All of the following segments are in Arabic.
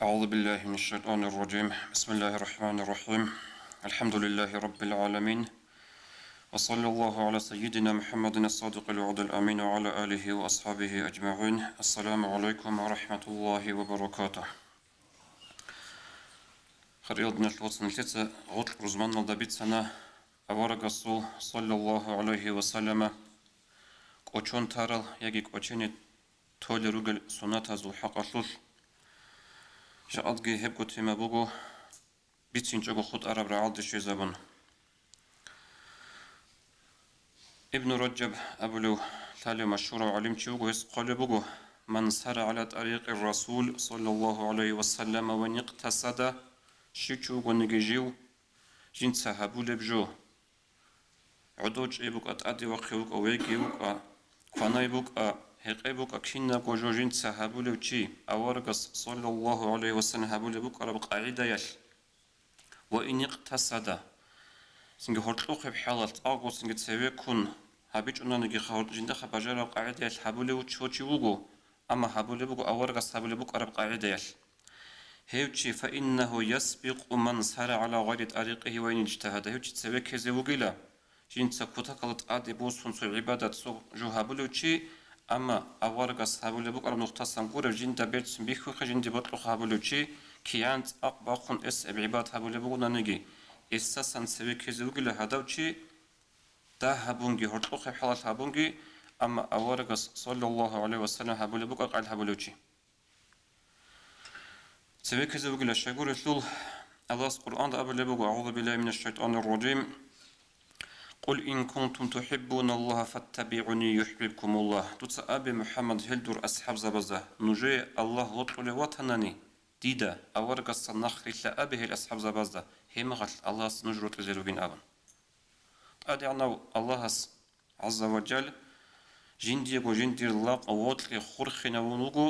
أعوذ بالله من الشيطان الرجيم. بسم الله الرحمن الرحيم. الحمد لله رب العالمين، وصلى الله على سيدنا محمد الصادق الوعد الأمين وعلى آله وأصحابه أجمعين. السلام عليكم ورحمة الله وبركاته. خريطنا الوطن التسع غطل رزمان ضبط سنة أورق الصو صلى الله عليه وسلم قوچون تارل يجي قوچيني تولي رجل سنة زو حق أصول جاءتجي هبكو تيما بوغو بيتسين جوغو خود عرب رعاد شي زبن. ابن رجب أبلو ثالي مشهور وعلم تشوغو قال بوغو من سار على طريق الرسول صلى الله عليه وسلم ونقتصد شيشو ونجيجيو جين سحبو لبجو عدوج إبوك أتأدي وقيوك أويكيوك كوانايبوك هقيبوك أكينا قوجو جين سحبو لبجي أورغس صلى الله عليه وسلم هبو لبوك أربق أعيدا يش وإن اقتصد سنجي هرطلوق بحالة أغو سنجي تسوي كون هابيج أنانجي خورط جندا خباجر قاعدة يش هبو لبو تشوشي وغو أما هبو لبوك أورغس هبو لبوك أربق أعيدا يش هيوتشي فإنه يسبق من سار على غير طريقه وإن اجتهد هيوتشي تسوي كذا وغيلا جين تسكوتا قلت آدي بوسون سو عبادة سو جو هبولوشي أما أورغس هبولبوك أرم نقطة سنقور جين دبيت سنبيخو خجين دبطلق هبولوشي كيانت أقباقون إس بعباد هبولبوك نانيجي إساسا تسوي كذا وغيلا هدوشي دا هبونجي هرطلق بحالة هبونجي أما أورغس صلى الله عليه وسلم هبولبوك أقعد هبولوشي تسوي كذا وغيلا شاقور يثلول الله القرآن أبولبوك أعوذ بالله من الشيطان الرجيم قل إن كنتم تحبون الله فاتبعوني يحببكم الله. توتس أبي محمد هلدور أصحاب زبزة نجي الله وطول وطنني ديدا أورق الصنخ إلا أبي هل أصحاب زبزة هم غل الله سنجرت زيروبين أبن أدي عنو الله عز وجل جندي وجندي الله وطل خرخنا ونوغو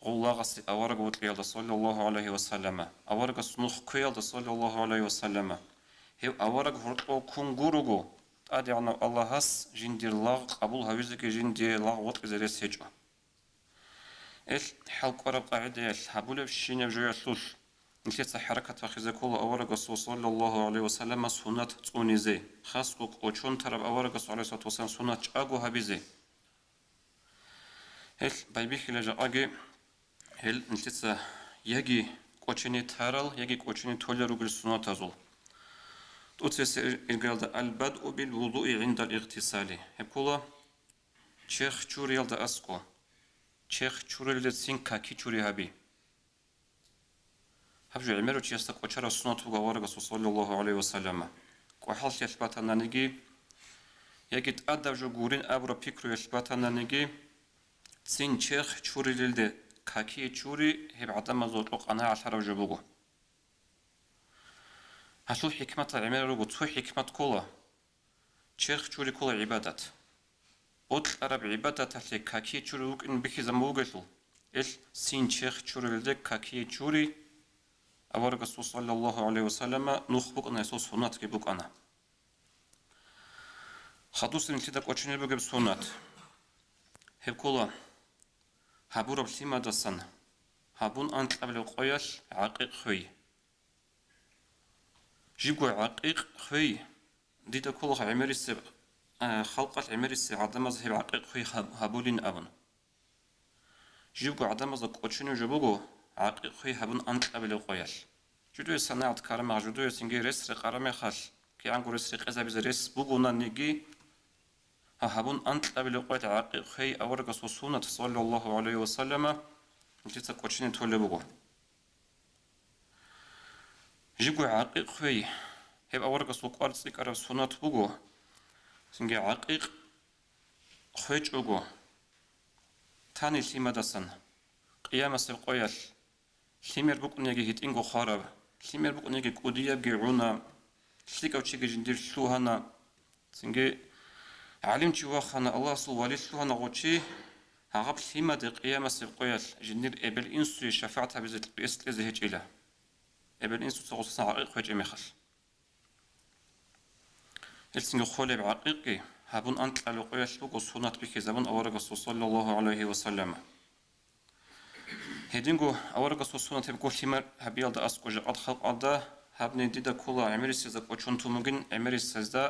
الله أورق وطل صلى الله عليه وسلم أورق الصنخ كيال صلى الله عليه وسلم هي أورق هرطو كونغوروغو أدي عنو الله هس جندي الله قبول هاويزك جندي الله وطل زيري سيجو إيش حلق ورق قاعدة الحبول بشيني بجوية ثلث نتيت حركة وخيزة كل أورق صلى الله عليه وسلم سنة توني زي خاصك وچون ترب أورق عليه الصلاة والسلام سنة أجو هبيزي إيش بايبيخ لجا أجي هل نتيت يجي قوچيني تارل يجي قوچيني تولي رجل سنة تزول توتس الجلد البدء بالوضوء عند الاغتسال هبكولا شيخ چوري يلد أسكو شيخ چوري يلد سينكا كي چوري هبي هبجو عمرو چيستا قوچارا سنة توغا ورغس صلى الله عليه وسلم قوحال يثبت نانيجي يجد أدب جو غورين أبرو بيكرو يثبت نانيجي سين شيخ چوري يلد كاكي چوري هب عدم زوطلق أنا عشر جبوغو هشو حكمة عمر رجو تو حكمة كولا شيخ شوري كولا عبادات أطل أرب عبادات اللي كاكي شوري وك إن بكي زموجتو إيش سين شيخ شوري لدك كاكي شوري أورق صلى الله عليه وسلم نخبك أنا يسوس سنات كيبوك أنا خدوس نتيدك وشني بجيب سنات هب كولا هبور بسيما دسن هبون أنت قبل قياس عقيق خوي جيبوا عقيق خوي ديتا كل عمر السبع خلقة عمر السبع عدم زهب عقيق خوي هبولين أبن جيبوا عدم زك أشنو جبوجو عقيق خوي هبون أنت قبل قياس جدوي صناعة كرم جدوي سنجي رس رقرم خال كي عنكو رس رقزة بزرس بوجونا نيجي هبون أنت قبل قياس عقيق خوي أورق سنة صلى الله عليه وسلم نتيجة أشنو تولي بوجو جيبوا عقيق خوي هب أورق سوق أرض سكر سنة بوجو سنجي عقيق خويج أوجو تاني سيما دسن قيام القياس سيمر بوك نيجي هيت إنغو خارب سيمر بوك نيجي كوديا بجعونا سليك أو تشيك جندير سلوهنا سنجي علم شواخنا الله سو ولي سلوهنا غوتشي هغب سيما دي قيام القياس جندير إبل إنسو شفاعتها بزت بإست إزهج إله إبل إنسو تغصص عقيق خويج إميخل هلسنجو خولي بعقيقي هابون أنت على قياس بوك وصونات بك زمن أورغ صلى الله عليه وسلم هدينغو أورغا سوسونا تبقو ثمر هبيال دا أسكو جاقات خلق عدا هبني ديدا كولا عمري سيزاك وچونتو مغين عمري سيزدا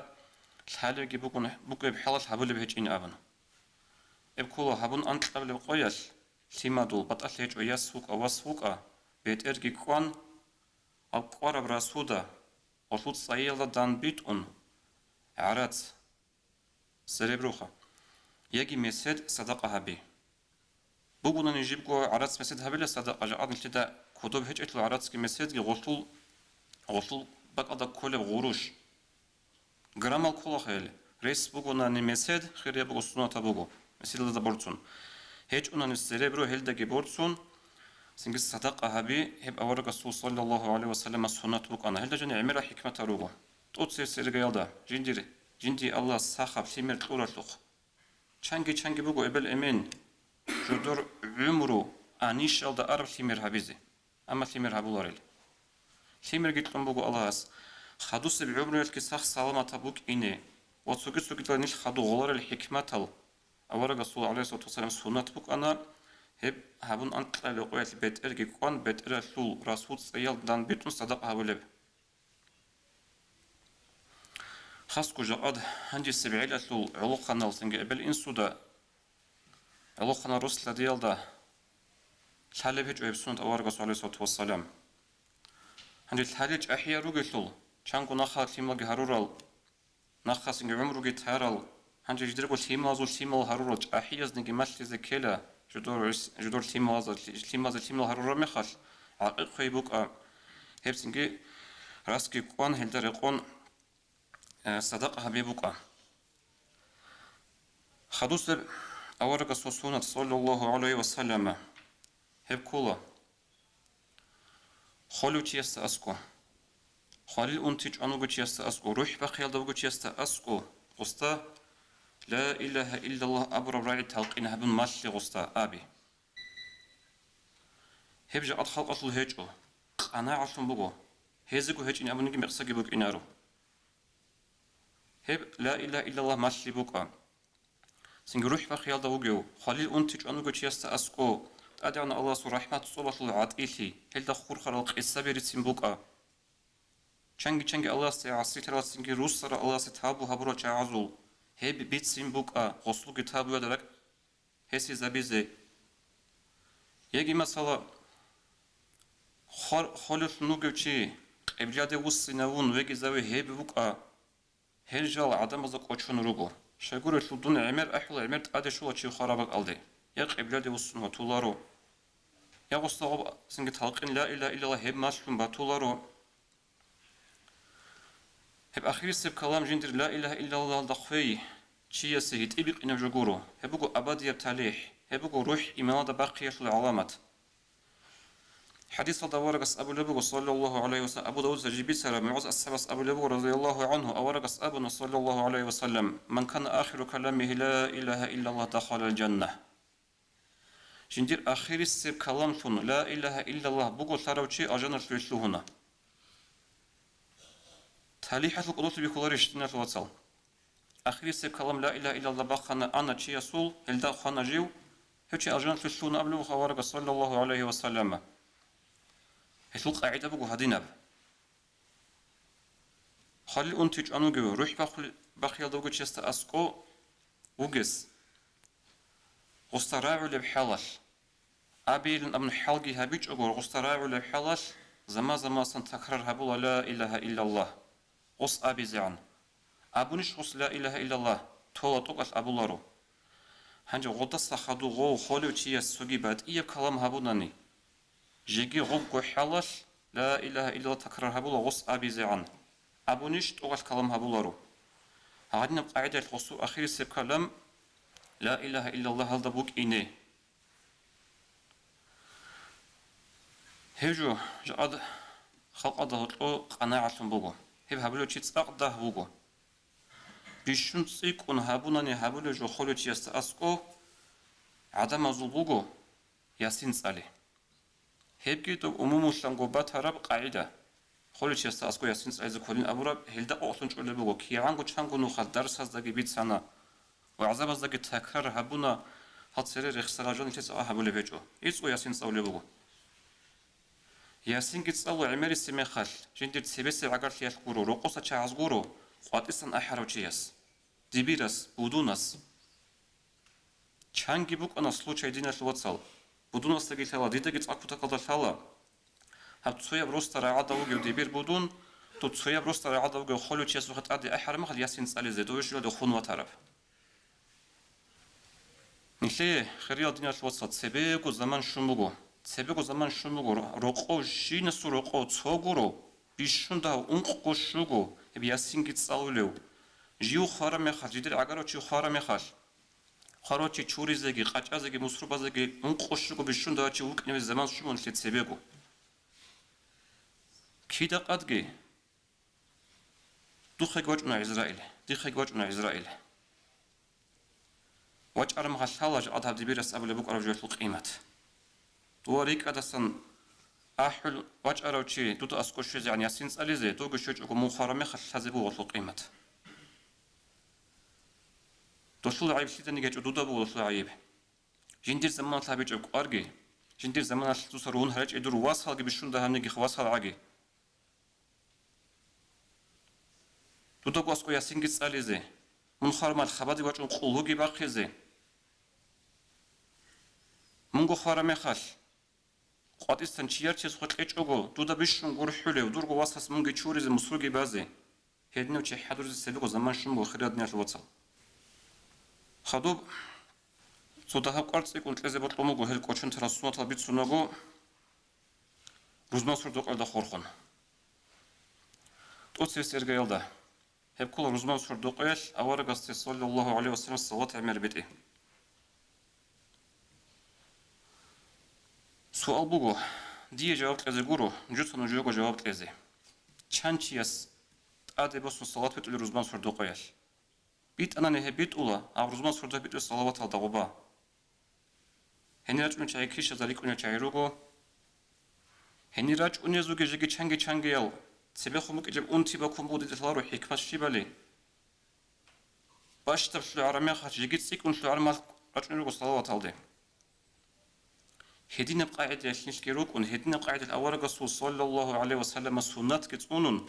الحالة جيبوكو بوكو بحالة هبولي بهجين آبن إبكولا هبون أنت قبل بقويل ثما دول بطأت ليج وياسوك أواسوك بيت إرجي كوان القوار براسودا وصوت صيالة دان بيت عرات سريبروخا يجي مسد صدقة هبي بوغونا نجيبكو عرات مسد هبي صدقة جاء نتدا كتب هج اتلو عرات كي مسد غسل بقى دا كل غروش جرامال كل خيل ريس بوغونا نمسد خير يبغو سنة تبوغو مسيل دا بورتون هج أنا نسريبرو هل دا جبورتون سنجس صدقة هبي هب أورق الرسول صلى الله عليه وسلم السنة بوك أنا هل دا جاني عمرا حكمة روغو توت سير جيالدا جندي الله ساخب سيمر تلورا تلوخ چانگی بگو ابل امین جدور عمرو آنیش الدا عرب سیمر هبیزی اما سیمر هبولارل سیمر گیتلون بگو الله اس خدوس بعمرو الکی ساخ سلامت بوک اینه و سوگی دانیش خدو غلار الحکمت ال اورا رسول الله صلی الله علیه و سلم سنت بوک انا هب هبون انقل لقویت بیت ارگی قان بیت رسول سیال دان بیتون صدق هبولب خاص كوجاد هنجي سبعيل أتلو علوقنا لسنج قبل إنسودا علوقنا رسل ديالدا الحالة بيج ويبسون أوارق عليه الصلاة والسلام هنجي الحالة أحيا روجتلو شانكو نخا تيمال جهرورال نخا سنج عمرو جتهرال هنجي جدربو تيمال هرورال أحيا زنج ماشي زكيلا جدور تيمال هرورال مخال عقيق خيبوك هب سنجي راسكي قوان هلدر يقون صدقة حبيبك خدوس أورق سوسونة صلى الله عليه وسلم هب كولا خلو تيست أسكو خليل أنتج أنو تيست أسكو روح بخيل دو تيست أسكو قستا لا إله إلا الله أبو ربعي تلقين هبن ماشي قستا أبي هب جاء أدخل أصل هيجو أنا عشان بقو هيزكو هيج إن أبو نجي مقصقي بك إنارو هب لا إله إلا الله ماشي بوكا سنج روح بخيال دوجو خليل أنتج أنو جيست أسكو أدعنا الله سو رحمة صلة العطيلي هل دخور خلق السبير سنبوكا چنگی الله سعصي ترى سنج روس سر الله ستابو هبرو جعزول هب بيت سنبوكا غسل كتابو يدرك هسي زبيزه يجي مثلا خليل نوجوشي قبلياده وسناون ويجي زوي هب بوكا هرجال عدم از قوچون روگو شگور شدون عمر احل عمر ادشو چی خرابق aldı ya قبله وسن وتولارو ya قصه سنگ تلقين لا اله الا الله هب ماشلون بتولارو هب اخر سب كلام جندر لا اله الا الله دخوي چي سهيت ابق ان جوجورو هبغو ابدي تاليح هبغو روح ايمان ده بقيه العلامات حديث دورقس أبو لبغ صلى الله عليه وسلم أبو داود زجيبي سلام معوز السبس أبو لبغ رضي الله عنه أورقس أبو صلى الله عليه وسلم من كان آخر كلامه لا إله إلا الله دخل الجنة جندير آخر السب كلام ثن لا إله إلا الله بقول ثروتشي أجنر سويسلو هنا تاليحة القدوس بكل رشتنا الوصل آخر السب كلام لا إله إلا الله بخنا أنا شيء يسول هل دا خنا جيو هتشي أجنر سويسلو هنا أبو أورقس صلى الله عليه وسلم هسوق قاعدة بقو هديناب خلي أنتج أنو جو روح بخيل دوجو تشست أسكو وجس غستراعو لبحلال أبيل أمن حلقي هبيج أقول غستراعو لبحلال زما سن تكرر هبولا لا إله إلا الله غس أبي زعن أبونش غس لا إله إلا الله تولا توقف أبولارو هنجا غدس خدو غو خلو تيس سوجي بعد إيه كلام هبوناني جيجي غوكو حلال لا إله إلا الله تكرر هبولا غص أبي زعان أبونيش توغل كلام هبولارو هادنا بقاعدة الخصو أخير سيب كلام لا إله إلا الله هل دبوك إني هجو جاد خلق أدهطلو قناعة بوغو هب هبولو تيتس أقده بوغو بيشون سيكون هبوناني هبولو جو خلو تيست أسكو عدم أزول بوغو ياسين سالي هبكي تو عموم الشنغوبات هرب قاعدة خلو تشست أسكو ياسين سعيز كلين أبورا هلدا أصلاً شغل بقول كي عنكو تشانكو نخل درس هذا جبيت سنة وعذاب هذا تكرر هبونا هتصير رخصة رجال نتيس هبول بيجو يسوع ياسين سأولي بقول ياسين كتصلو عمري سمخال جندير تسبس عقرت يالقورو رقصة شعزقورو قاتسن أحرو تشياس ديبيرس بودوناس чанги бук ана случай динаш лоцал будунас таги тала дидаги цакута калда тала хаб цоя просто раада уги дибир будун то цоя просто раада уги холу чесу хат ади ахрам хал ясин цализе то ишла до хунва тараб нихле хриал динаш лоцал цебеку заман шумугу роқо шинасу роқо цогуро бишунда унққу шугу ясин ки цалулев жиу хара мехал жидер агаро чи хара мехал خاروچی چوریزگی قاچازگی مسروبازگی اون خوشگو بیشون داشتی وقت نمی زمان شمون شد سبیگو کی دقتگی دو خیگوچ من اسرائیل دی خیگوچ من اسرائیل وچ ارم خالج عذاب دبیرس ابل بک ارجو الفق قیمت دوریک ادسن احل وچ اروچی دو تا اسکوش یعنی سینس الیزه دو گشوچ کو مخارمه خالزبو الفق قیمت دوشل عيب سيدني جت دودا بقول دوشل عيب جندير زمان ثابت أو أرجع جندير زمان تصرون هرج إدور واصل جي بيشون ده هم نيجي خواصل عاجي دودا قاس قوي سينجس عليه من خارم الخبر دي وجه قلوه جي باقي من جو خارم خال قاد استنشير چیز خود إيش أقول دودا بيشون قول حلو دور جو واصل من جي شوري مسروق بازه هدنا وشي حدور السبب وزمان شو مخرج نيش الوصل خدوب صدها قرص يكون تلزبط لمو هل كوشن ترسوات البيت سنغو روزمان سردوق على خورخون توصي سيرجيل ده هب كل روزمان سردوق إيش أورق صلى الله عليه وسلم الصلاة عمر بيته سؤال بقول دي جواب تلزجورو جوتون وجوجو جواب تلزي چانچياس أدبوس الصلاة بيت روزمان سردوق إيش بيت أنا نهبيت أولا أبرزمان سرده بيت الصلوات على دعوبا هني راج من شيء كيش ذلك من شيء روجو هني راج أن يزوج جيجي چنگي يل سبخو مك جب أنتي بكم بود تطلع روح حكمة شيبالي باش تبشلو عرمي خارج جيجي تسيك ونشلو عرمي راج نروجو الصلوات على ده هدينا بقاعدة يشنش كيروك هدينا بقاعدة الأورق صلى الله عليه وسلم سنة كتونن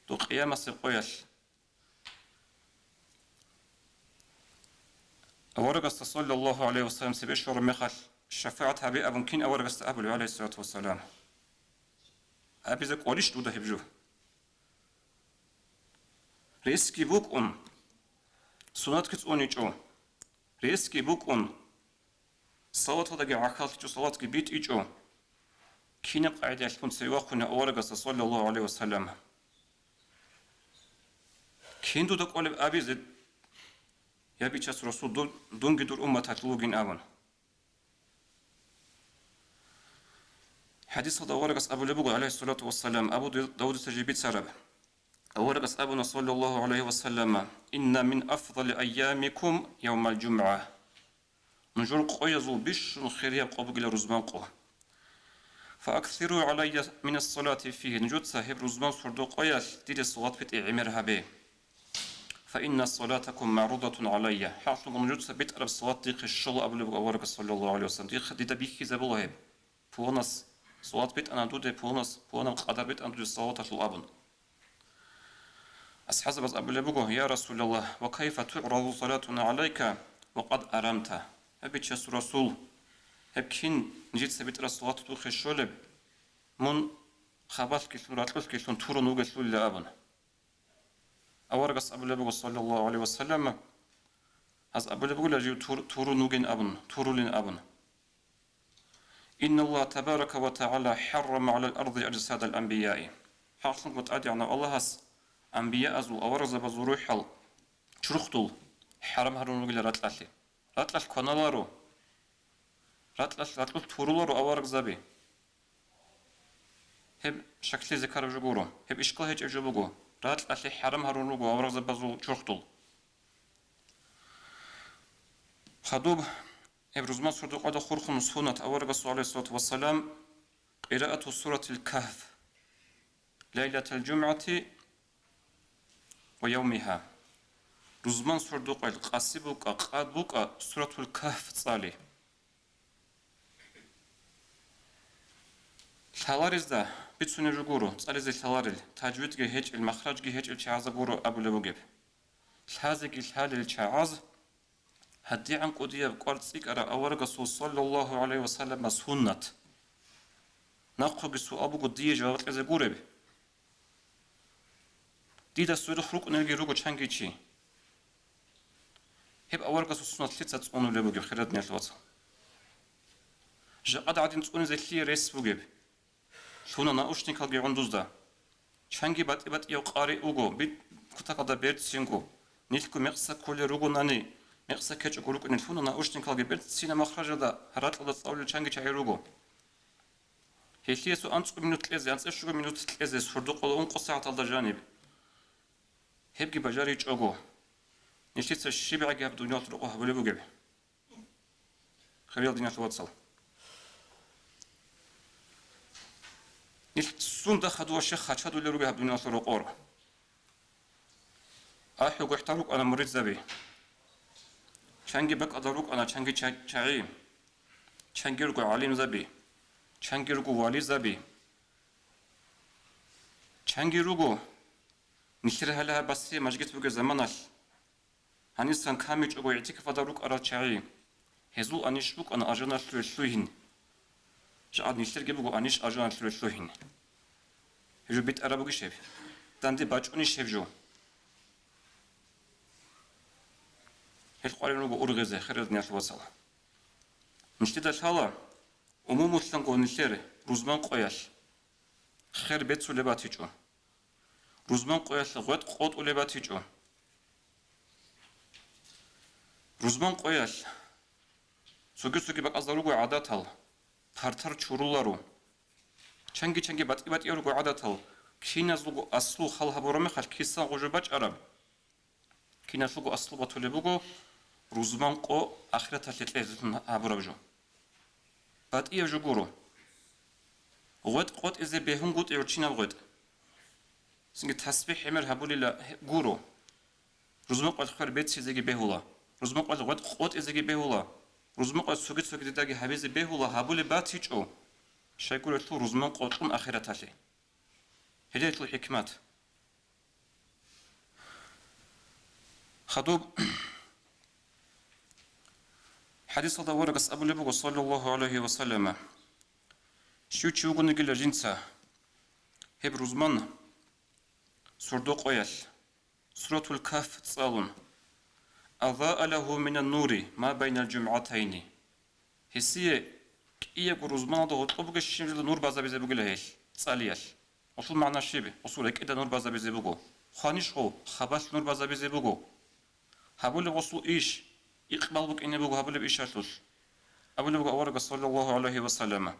تو قيامة سبقيش أورق صلى الله عليه وسلم سبشر مخل شفاعة أبي أبو كين أورق أبو عليه الصلاة والسلام أبي زك وليش دوده هبجو ريسكي بوك سنات كت يجو ريسكي بوك صلاة هذا عقلت جو صلاة بيت يجو كين قاعدة يكون سيواقنا أورق صلى الله عليه وسلم كين دوده قلب أبي زد يبي تشاس رسول دون قدر أمة تطلقين أبن حديث هذا ورقة أبو لبوغ عليه الصلاة والسلام أبو داود تجيبيت سرب ورقة أبونا صلى الله عليه وسلم إن من أفضل أيامكم يوم الجمعة نجور قيزو بش خير يبقى بقى رزمانقو فأكثروا علي من الصلاة فيه نجود صاحب رزمان صردو قياس دير الصلاة بيت عمرها به فإن صلاتكم معروضة علي حاصل موجود ثبت أرب صلاة ديق الشل قبل بورك صلى الله عليه وسلم ديق دي بيخي زبله فونس صلاة بيت أنا دود فونا قدر بيت أنا دود صلاة الأبن أصحاب بس قبل بقول يا رسول الله وكيف تعرض صلاتنا عليك وقد أرمت أبي تشس رسول هبكين نجد ثبت أرب صلاة ديق الشل من خباث كيسون راتلوس كيسون تورو نوجس للأبن أورقس أبو لبغ صلى الله عليه وسلم هذا أبو لبغ لجيو تورو نوجين أبن تورو لين أبن إن الله تبارك وتعالى حرم على الأرض أجساد الأنبياء حاصل قد يعني الله هس أنبياء أزو أورز بزروح حل شرختول حرم هرون نوجي راتلال كونالارو راتلال تورولارو أورق زبي هب شكل ذكر جبورو هب إشكال هج أجبوجو رات أصلي حرم هرون روجو أورز بزو شرختول خدوب إبرز ما صدق قد خرخم سنة أورج صلى الله عليه وسلم قراءة سورة الكهف ليلة الجمعة ويومها رزمان صدق القاسبك قادبك سورة الكهف صالح ثالاريزدا بتسوني رجورو تصاليزي ثالاريل تاجويدجي هيج المخرججي هيج الشعازبورو أبو لبوجب الحازق الحال الشعاز هدي عن قدية بقارتسيك أرى أورق صلى الله عليه وسلم سنة نقوق سو أبو قدية جوابت لزي قورب دي دستور خروق نلقي روغو چانجي چي هب أورق سنة ثلاثة تصونو لبوجب خيرات نيال الوصل جاء عدين تصوني زي ثلي ريس بوجب شونا ناوشنيك هلقي عندوزدا چانجي بات يو قاري اوغو بيت كتاقدا بيرت سينغو نيلكو مقصا كل روغو ناني مقصا كيچ غروق نفونا ناوشنيك هلقي بيرت سينا مخرجدا هراتلدا تصاولي چانجي چاي روغو هيليسو أنت منوت لازم أنت إيش منوت لازم سردو قلوا أنقص ساعة على الجانب هبقي بجاري تجوجو نشيت الشبع جاب دنيا تروقها بلي بوجب خليل دنيا توصل نشيت السون ده خدوا الشيخ خدوا اللي روجها بدنيا تروقورا أحيو قحتروك أنا مريض زبي شانجي بك أدروك أنا شانجي شاعي شانجي رجع عليم زبي چنگیروگو والی زبی چنگیروگو نخیره هلا بسی مجگت بگه زمانش هنیستان کمی چگو اعتیک فداروک آرا چایی هزول آنیش بک آن آجانا شلوهین جاد نخیر گه بگو آنیش آجانا شلوهین هجو بیت آرا بگی شب دندی باچونی شب جو هل قارنوگو اورغزه خیرد نیاش وصل نشتیدش حالا عموماً قونیشر روزمان قیاش خیر بیت سولباتی جو روزمان قیاش لغت قط اولباتی جو روزمان قیاش سوگی بق ازدارو گو عادت هل تر چورولارو چنگی بات یارو گو عادت هل کی نزلو اصلو خال هبورم خال کیسان گوجو بچ عرب کی نزلو اصلو باتوله بگو روزمان قو آخرت هلیت لذتن هبورم جو بعد إيه جوجورو قط إذا بهون قط يرتشينا بغد سنج تسبيح عمر هبولي لا جورو رزمق قط خير بيت سيزجي بهولا رزمق قط إذا جي بهولا رزمق قط سوقت داعي هبيز بهولا هبولي باتيج أو شيكور تو رزمق قطون آخرة تالي هديت الحكمات خدوب حديث هذا ورقة أبو لبوغ صلى الله عليه وسلم شو تشوغو نقل جنسا هب رزمان سردو قيال سورة الكهف تصالون أضاء له من النور ما بين الجمعتين هسيه إيه رزمان ده طبق الشمس النور بازا بيزبوغ لهيش تصاليال أصول معنى الشيبي أصول هيك إذا نور بازا بيزبوغو خانش هو خباس نور بازا بيزبوغو هبول وصول إيش إقبال بك إني بقول هبل بإشارتوش أبو لبقى ورقة صلى الله عليه وسلم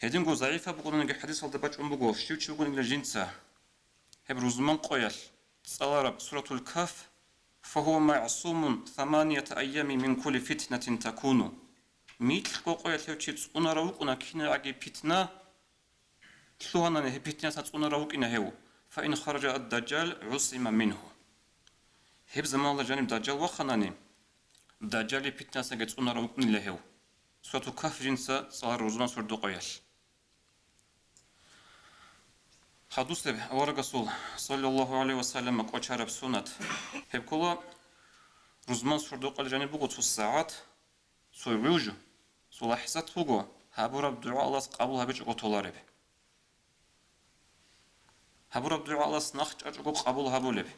هدين جو ضعيفة بقولون إن الحديث هذا بتش بقول شو بقول إن الجنسة هب رزمان قيل صار سورة الكهف فهو معصوم 8 أيام من كل فتنة تكون ميت قيل هوتشيت أنا روك أنا كنا عجي فتنة شلون أنا فتنة أنا روك إنه هو فإن خرج الدجال عصم منه هب زمان الله جانب دجال وخناني دجال فتنة سجت أنا روك إنه هو سورة الكهف جنسة صار رزمان سورة قياش حدوث ورقة صلى الله عليه وسلم قوشارة بسنة هب كلا رزمان سورة قياش جانب بقول الساعات سويوج صلاحسات فوقه هبورا بدعاء الله قبول هبيج قطولارب هبورا بدعاء الله سنخج أجو قبول هبولب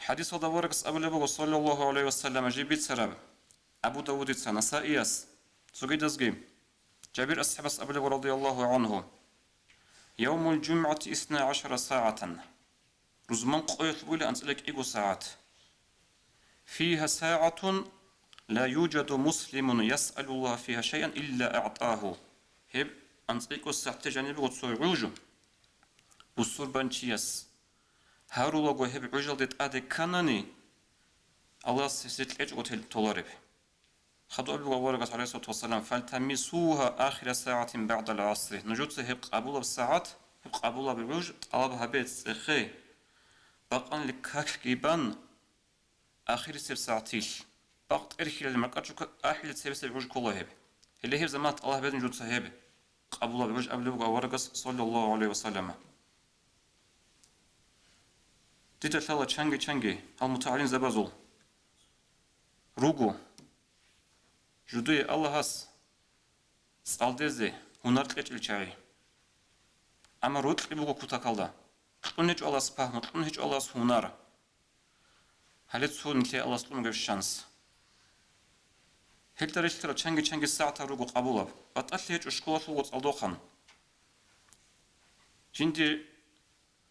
حديث هذا ورقة أبو لبوغ صلى الله عليه وسلم جيبت سراب أبو داود نسائياس سوغيد أزجيم جابر أصحاب أبو لبوغ رضي الله عنه يوم الجمعة 12 ساعة رزمان قيت بولي أنسلك إيغو ساعات فيها ساعة لا يوجد مسلم يسأل الله فيها شيئا إلا أعطاه هب أنسلك ساعة جانب وتصوعوجو بصور بانشياس هارو لغو هب عجل ديت آده كاناني الله سيسيت لأج أوتيل طولارب خدو أبو ورقة عليه الصلاة والسلام فالتمسوها آخر ساعة بعد العصر نجوت هب قابولة بالساعات هب قابولة بالعج طلبها بيت سخي بقان لكاك جيبان آخر سب ساعتيش بقت إرخي للمركات شوك آخر سب عج كله هب اللي هي زمات الله بيدن جود صحيبه قبول بوج أبلغ ورقص صلى الله عليه وسلم تتشالله چنگي المتعالين زبازول روغو جودي الله هس سالدزي هنر قچلچاي اما رود قبوغو كوتاكالدا قطن هيچ الله سپاه قطن هيچ الله هنر حالت سون تي الله سلم گش شانس هلترشتر چنگي ساعتا روغو قبولاب باتال هيچ شكولاتو صالدوخان جندي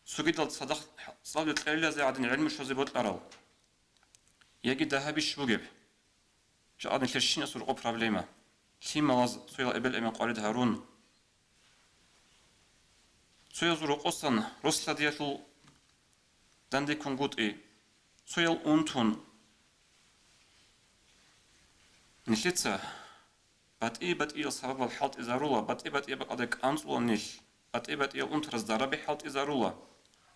سوغيدال صدق صالد قيلا زي عدن علم شوزي بوتلارال يجي ذهبي شوغب جاء نتلشين سرقو بروبليما كي ملاز سويل ابل امن قارد هارون سويل زرقوسن روسلا دياتل دندي كونغوت سويل اونتون نشيتسا بات اي سبب الحالت ازارولا بات اي بقدك انصولا نيش بات اي اونترز داربي حالت ازارولا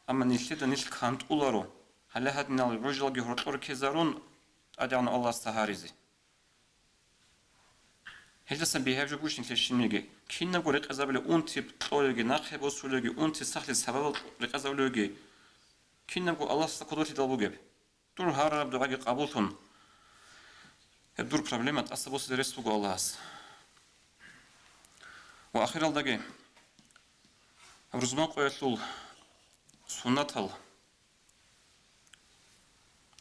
اما نشيت نيش كانت اولارو هلا هاد نال رجل جهرطور كيزارون ادعنا الله استهاريزي هلسن بيهاجو بوش نتلشينيجي كينا غو رقزابلي اونتي طولوغي ناخيبو سولوغي اونتي ساخلي سبب رقزابلوغي كينا غو الله استقدرتي دالبوغي دور هارب دعاقي قبولتون هبدور проблемат асабос дерестугу Аллахас. Ва ахиралдаги рузман qoyatул суннатал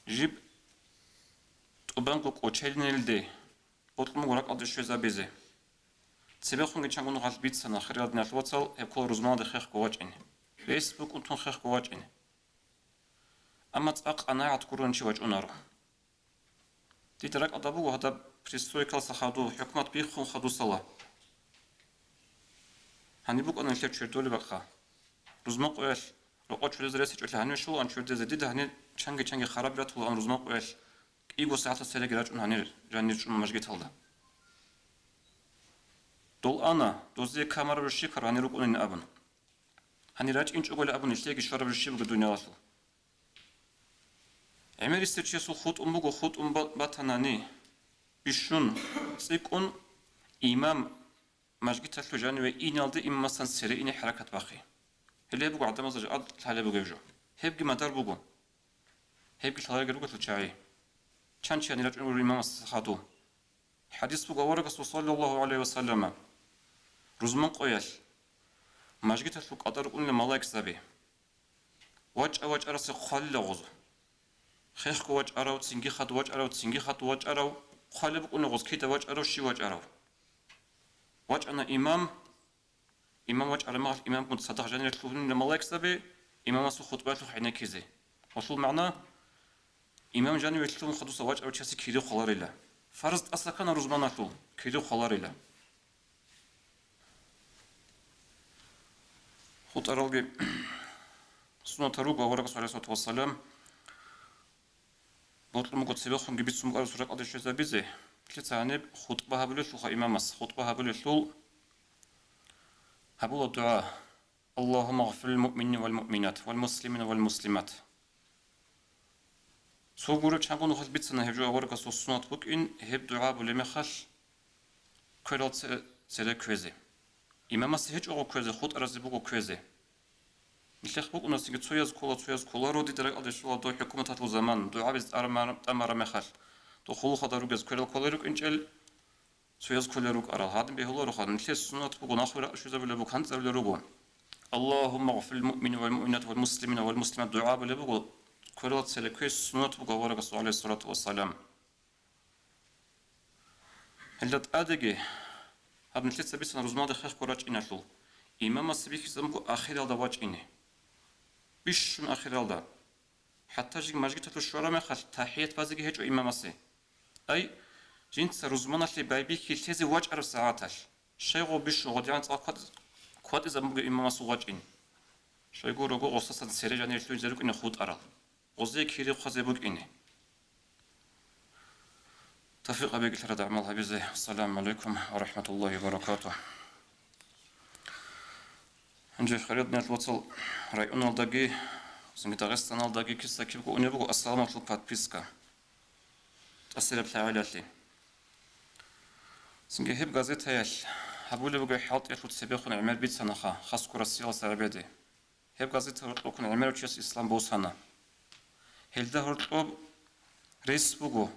жиб тобанго кочелнелде ботлму горак адшвезабезе цебехунги чангуну галбитсана ахиралдни алвацал епкол рузман де хех говачини Facebook унтун хех говачини ама цак анаат курунчи вачунаро تيترك أضابو هذا بريستويكال سخادو حكمت بيخون خدو صلاة هني بوك أنا نشوف شرطولي بقى رزمق ويش لقط شو لزريس يقول هني شو أن شرط زديد هني چنگي خراب رات هو أن رزمق ويش إيجو ساعة السنة جرات هني جاني شو مشجت هذا دول أنا دوزي كاميرا برشي كار هني روك أنين أبن هني راج إنش أقول أبن يشتاق شراب برشي بقدوني أصل عمر استشيسو خود بگو خود باتنانی بیشون سیکون امام مجگی تلو جانی و این aldı imam sen seri اینه حرکت باقی هلی بگو عدم از جاد تله بگو جو هبگی مدار بگو هبگی تلاقی بگو تلو چای چند چی نیرج امر امام خادو حدیث بگو ورق صلی الله علیه و سلم روزمان قویل مجگی تلو قدر اون ملاک زبی وجه أرس خال لغز خيخ وجه أراو تسنجي خد وجه أراو تسنجي خد وجه أراو خالب قلنا غز كيت وجه أراو شي وجه أراو وجه أنا إمام وجه على ما إمام كنت صدق جاني تلوهن لملاك سبي إمام سو خطبات حين كيزي وصل معنا إمام جاني يتلوهن خدوس وجه أو تشاسي كيدو خلاري له فرض أصلا كان رزماناتو كيدو خلاري له خط أراوجي سنة تروق وورق صلى الله عليه وسلم بطل مقد سبخون جبت سمق على سورة قدش زبيزه كتانب خطبة هبلش لخ إمامس خطبة هبلش لول هبول الدعاء اللهم اغفر للمؤمنين والمؤمنات والمسلمين والمسلمات سوغورو چانگونو خاص بيتسنا هجو اورقا سوسنات بوك ان هب دعاء بولمخال كرات سلا كوزي إمامس هج او كوزي خود ارزي بوكو كوزي الشيخ بوك ناس يجي تسويز كولا رودي درك أدش والله دو حكومة هذا الزمان دو عبز أمر مخال دو خلو خدا روجز كولا روك إنجل تسويز كولا روك أرى هذا بيهلا روخ هذا نشيل سنة بوك ناخذ شو زبل بوك هنت زبل روكو اللهم اغفر للمؤمنين والمؤمنات والمسلمين والمسلمات دعاء بل بوك كولا سلكويس سنة بوك ورق صلى الله عليه الصلاة والسلام هل تأدقي هذا نشيل سبيس نرزمان دخل كوراج إنشلو إمام السبيك زمكو آخر هذا واج إنه بيشون آخر الدا حتى جيك ماجيت تشورا مخال تحية بازيجي هيجو إمامسي أي جنس رزمانة اللي بايبي كي تيزي واج أرب ساعاتش شيء غو بيشو غديان تأكد كواد إذا مبغي إمامسو واج إن شيء غو رجو أساسا سريع جاني يشلون زروك إنه خود أرى غزي كيري خزي بوك إنه توفيق أبيك الرد عمل حبيزي السلام عليكم ورحمة الله وبركاته انجي خريطنا الوصل رأينا الدقي سنجتغسنا الدقي كيسا كيبقوا ونبقوا السلام عليكم بادبيسكا تأثير بتاعي سنجي هب غازيتا يال هبولي بقى حاط يشوت سبيخون عمل بيت سنخا خاص كرة السياسة سربيدي هب غازيتا هرطوكون عمل وشيس إسلام بوسانا هلدا هرطوب ريس بوغو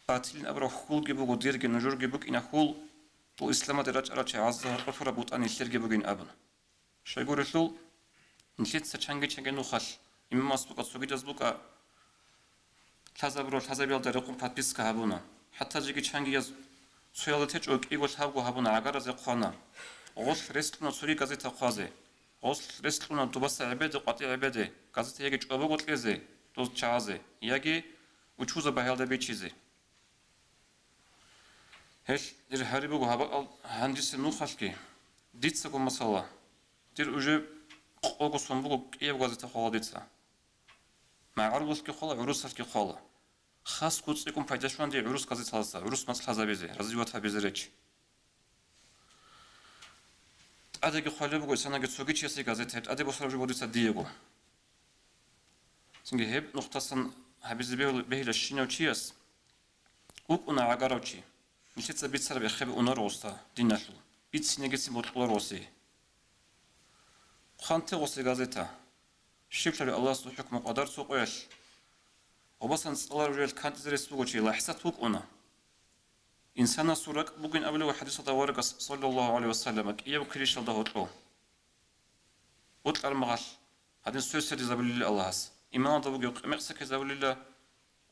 قاتلين أبرا خول جيبوغو ديرجي نجور جيبوك إنا خول بو إسلام دراج أراجي عزة هرطوفرا بوتاني السير جيبوغين أبن شايقور الثول نسيت سچانجي چنجي نوخال إمام أسبوكا سوغي جزبوكا تازا برو تازا بيال دارقون подписка هابونا حتى جيجي چانجي يز سويالة تجوك إيغول هابو هابونا عقارة زي قوانا غوص رسلنا سوري غازيتا قوازي غوص رسلنا دوباسا عبادي قاطي عبادي غازيتا يجي چوبو غوتليزي دوز چازي يجي وچوزا بحيال دا بيچيزي هل دير هاريبوغو هابا هندسي نوخالكي ديتساكو مسالا دير уже قوغو سنبوغو إيغ غازيتا خولا ديتسا مع عروسكي خولا عروسكي خولا خاص كوتسيكم فايداشوان دي عروس غازيتا لسا عروس مسلحة بيزي رزيواتها بيزي ريچ أديك خالي بقول سنة قد سوقي شيء غازيت أدي بصرف جبودي صديقه سنجي هب نقطة سن هبيز به للشينا وشياس وك أنا عقارة وشي نشيت سبيت سر بخيب أنا روستا دين نشلو بيت سنة جسم بطل روسي خانت روسي غازيتا شكل الله سو حكم قدر سوق ويش وبس الله رجال كانت زرس بقول شيء لاحظت وك أنا إنسان سورك بقين قبل وحديث طوارق صلى الله عليه وسلم إياه وكريش الله وطلو وطلع المغال هذين سوسة زبل الله الله هس إيمان ضبق يق مقسك زبل الله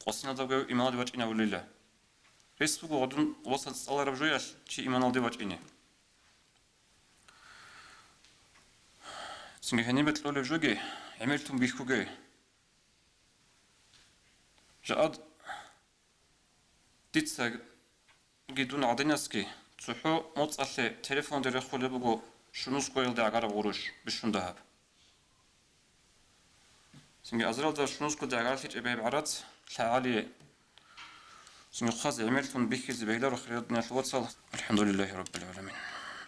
قصنا ضبق إيمان دواج إنا ولله الله ريس بقول غدون وصل الله ربجوياش شيء إيمان الله دواج إني سنجي هني بتلو لجوجي عملتم بيخوجي جاد ديتسا جدون عدناسكي تحو متصل تلفون دري خلي بقو شنوس قويل دا عقارب غروش بشون دهب سنجي أزرال دا شنوس قويل دا عقارب تيج إبهب عرات لعالي سنجي خاز عملتون بيكي زبيلا رخيرا دنيا الواتسال الحمد لله رب العالمين